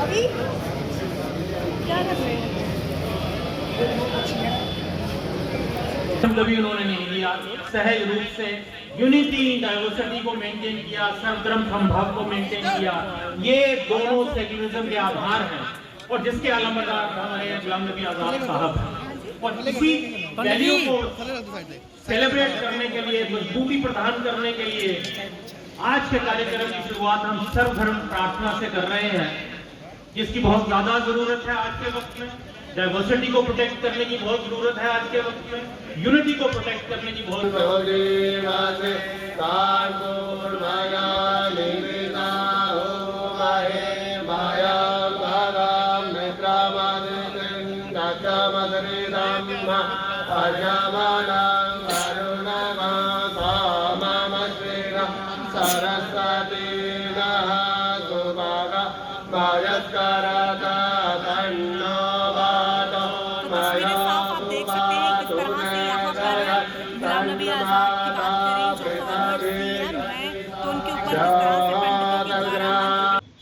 अभी क्या कर रहे हैं? कभी उन्होंने नहीं लिया, सहज रूप से यूनिटी डाइवर्सिटी को मेंटेन किया, सर्वधर्म समभाव को मेंटेन किया। ये दोनों सेक्युलरिज्म के आधार हैं और जिसके अलमबरदार हमारे गुलाम नबी आजाद साहब हैं। और इसी वैल्यू को सेलिब्रेट करने के लिए, मजबूती प्रदान करने के लिए आज के कार्यक्रम की शुरुआत हम सर्वधर्म प्रार्थना से कर रहे हैं, जिसकी बहुत ज्यादा जरूरत है आज के वक्त में। डाइवर्सिटी को प्रोटेक्ट करने की बहुत जरूरत है आज के वक्त में, यूनिटी को प्रोटेक्ट करने की बहुत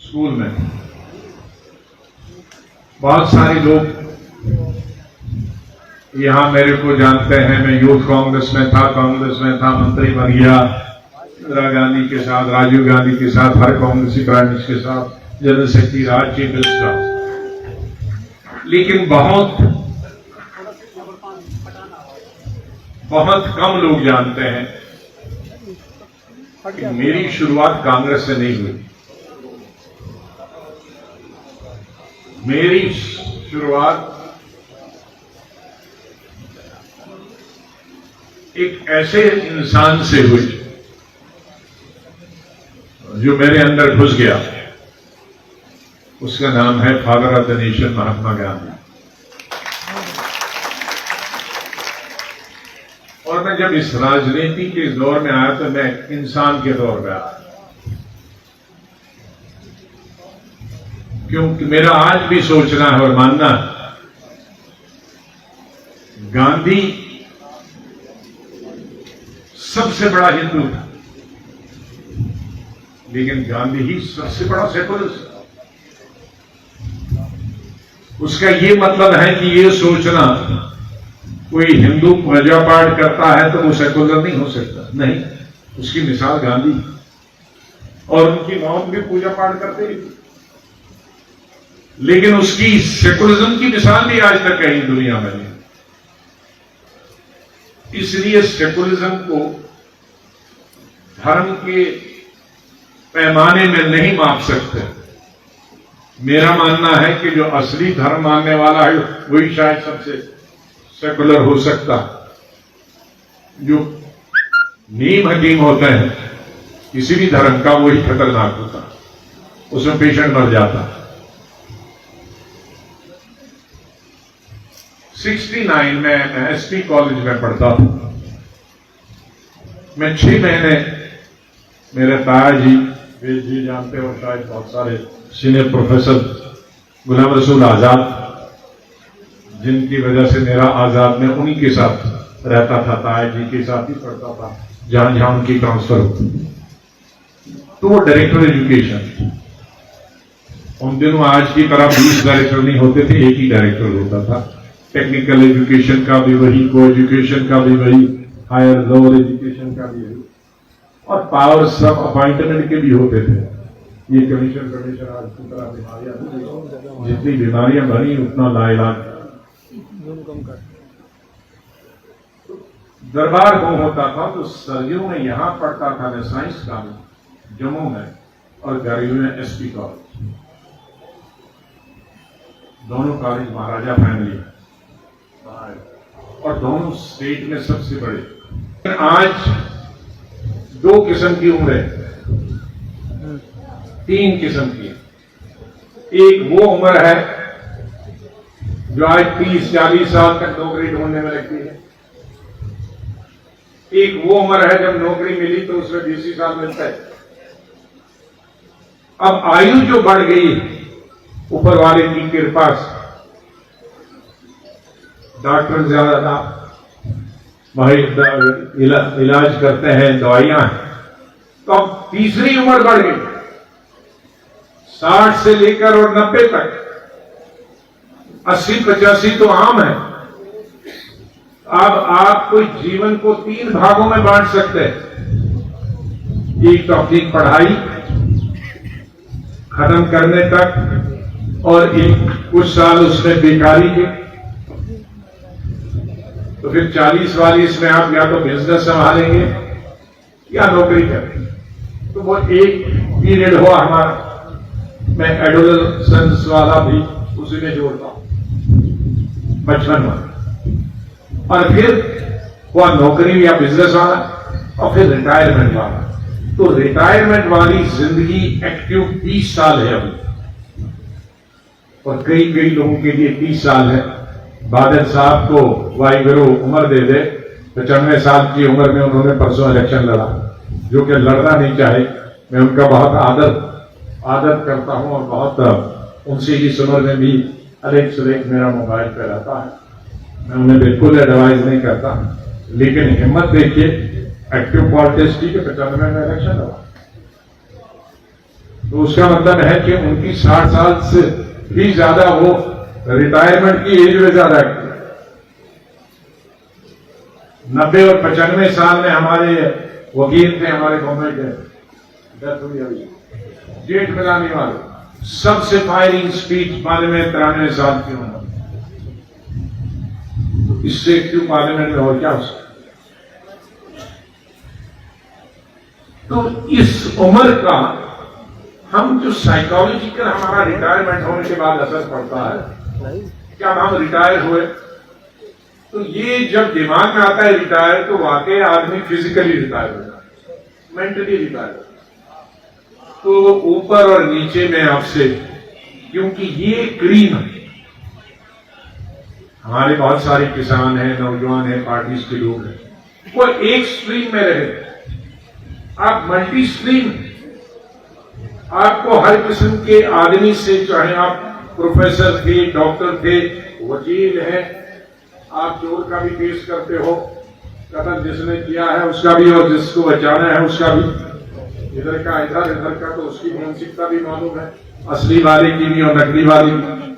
स्कूल में बहुत सारे लोग यहाँ मेरे को जानते हैं। मैं यूथ कांग्रेस में था, मंत्री बन गया इंदिरा गांधी के साथ, राजीव गांधी के साथ, हर कांग्रेसी प्राइम मिनिस्टर के साथ, जनरल सेक्रेटरी, राज चीफ मिनिस्टर। लेकिन बहुत कम लोग जानते हैं कि मेरी शुरुआत कांग्रेस से नहीं हुई। मेरी शुरुआत एक ऐसे इंसान से हुई जो मेरे अंदर घुस गया। उसका नाम है father of the nation, Mahatma Gandhi. और मैं जब इस राजनीति के दौर में आया तो मैं इंसान के दौर में आया, क्योंकि मेरा आज भी सोचना है और मानना है, गांधी सबसे बड़ा हिंदू था, लेकिन गांधी ही सबसे बड़ा सेकुलरिस्ट। उसका ये मतलब है कि ये सोचना कोई हिंदू पूजा पाठ करता है तो वो सेकुलर नहीं हो सकता, नहीं। उसकी मिसाल गांधी, और उनकी मौत भी पूजा पाठ करते ही, लेकिन उसकी सेकुलरिज्म की मिसाल भी आज तक कहीं दुनिया में नहीं। इसलिए सेकुलरिज्म को धर्म के पैमाने में नहीं माप सकते। मेरा मानना है कि जो असली धर्म मानने वाला है वही शायद सबसे सेकुलर हो सकता। जो नीम हकीम होते हैं किसी भी धर्म का, वही खतरनाक होता, उसमें पेशेंट मर जाता। 69 में मैं एसपी कॉलेज में पढ़ता था। मैं 6 महीने, मेरे ताया जी, वे जी जानते हो शायद, बहुत सारे सीनियर प्रोफेसर गुलाम रसूल आजाद, जिनकी वजह से मेरा आजाद में उन्हीं के साथ रहता था, ताया जी के साथ ही पढ़ता था जहां जहां उनकी ट्रांसफर होती। तो वो डायरेक्टर एजुकेशन, उन दिनों आज की तरह 20 डायरेक्टर नहीं होते थे, एक ही डायरेक्टर होता था। टेक्निकल एजुकेशन का भी वही, को एजुकेशन का भी वही, हायर लोअर एजुकेशन का भी वही, और पावर सब अपॉइंटमेंट के भी होते थे। ये कमीशन आज की तरह बीमारियां, जितनी बीमारियां बनी उतना लाइलाज। दरबार गांव होता था तो सर्दियों में यहां पढ़ता था मैं साइंस कॉलेज जम्मू में, और गर्मियों में एसपी कॉलेज। दोनों कॉलेज महाराजा फैमिली है और दोनों स्टेट में सबसे बड़े। आज 2 किस्म की उम्र है, 3 किस्म की। एक वो उम्र है जो आज 30-40 साल तक नौकरी ढूंढने में लगती है, एक वो उम्र है जब नौकरी मिली तो उसमें 20 साल मिलता है। अब आयु जो बढ़ गई ऊपर वाले की कृपा से, डॉक्टर ज्यादा इलाज करते हैं, दवाइयां हैं, तो अब तीसरी उम्र बढ़ गई 60 से लेकर और 90 तक। 80-85 तो आम है। अब आप कोई जीवन को 3 भागों में बांट सकते हैं। एक तो अपनी पढ़ाई खत्म करने तक और एक कुछ साल उसमें बेकारी के, तो फिर 40-42 में आप या तो बिजनेस संभालेंगे या नौकरी करेंगे। तो वो एक पीरियड हुआ हमारा। मैं एडोलेसेंस वाला भी उसी में जोड़ता हूं, बचपन वाला। और फिर हुआ नौकरी या बिजनेस वाला, और फिर रिटायरमेंट वाला। तो रिटायरमेंट वाली जिंदगी एक्टिव 30 साल है अभी, और कई कई लोगों के लिए 30 साल है। बादल साहब को वाहिगुरु उम्र दे दे, 95 साल की उम्र में उन्होंने परसों इलेक्शन लड़ा, जो कि लड़ना नहीं चाहे। मैं उनका बहुत आदर करता हूं और बहुत उनसे इस उम्र में भी अनेक सुरेख मेरा मोबाइल पे रहता है। मैं उन्हें बिल्कुल एडवाइज नहीं करता, लेकिन हिम्मत देखिए, एक्टिव पॉलिटिक्स की 95 में इलेक्शन लड़ा। तो उसका मतलब है कि उनकी 60 साल से भी ज्यादा वो रिटायरमेंट की एज में ज्यादा एक्टिव है। 90 और 95 साल में हमारे वकील थे, हमारे बॉम्बे के, डेथ हुई अभी, जेठ मिलाने वाले, सबसे फायरिंग स्पीच 92-93 साल की उम्र। इससे एक्टिव पार्लियामेंट में और क्या हो सकता। तो इस उम्र का हम जो साइकोलॉजिकल हमारा रिटायरमेंट होने के बाद असर पड़ता है, क्या हम रिटायर हुए, तो ये जब दिमाग में आता है रिटायर, तो वाकई आदमी फिजिकली रिटायर हो जाता है, मेंटली रिटायर हो जाता है। तो ऊपर और नीचे में आपसे, क्योंकि ये क्रीम है, हमारे बहुत सारे किसान हैं, नौजवान हैं, पार्टीज के लोग हैं, वो एक स्ट्रीम में रहे। आप मल्टी स्ट्रीम, आपको हर किस्म के आदमी से, चाहे आप प्रोफेसर थे, डॉक्टर थे, वकील हैं, आप चोर का भी केस करते हो, कत्ल जिसने किया है उसका भी, और जिसको बचाना है उसका भी, इधर का इधर, इधर का, तो उसकी मानसिकता भी मालूम है, असली वाले की भी और नकली वाले की।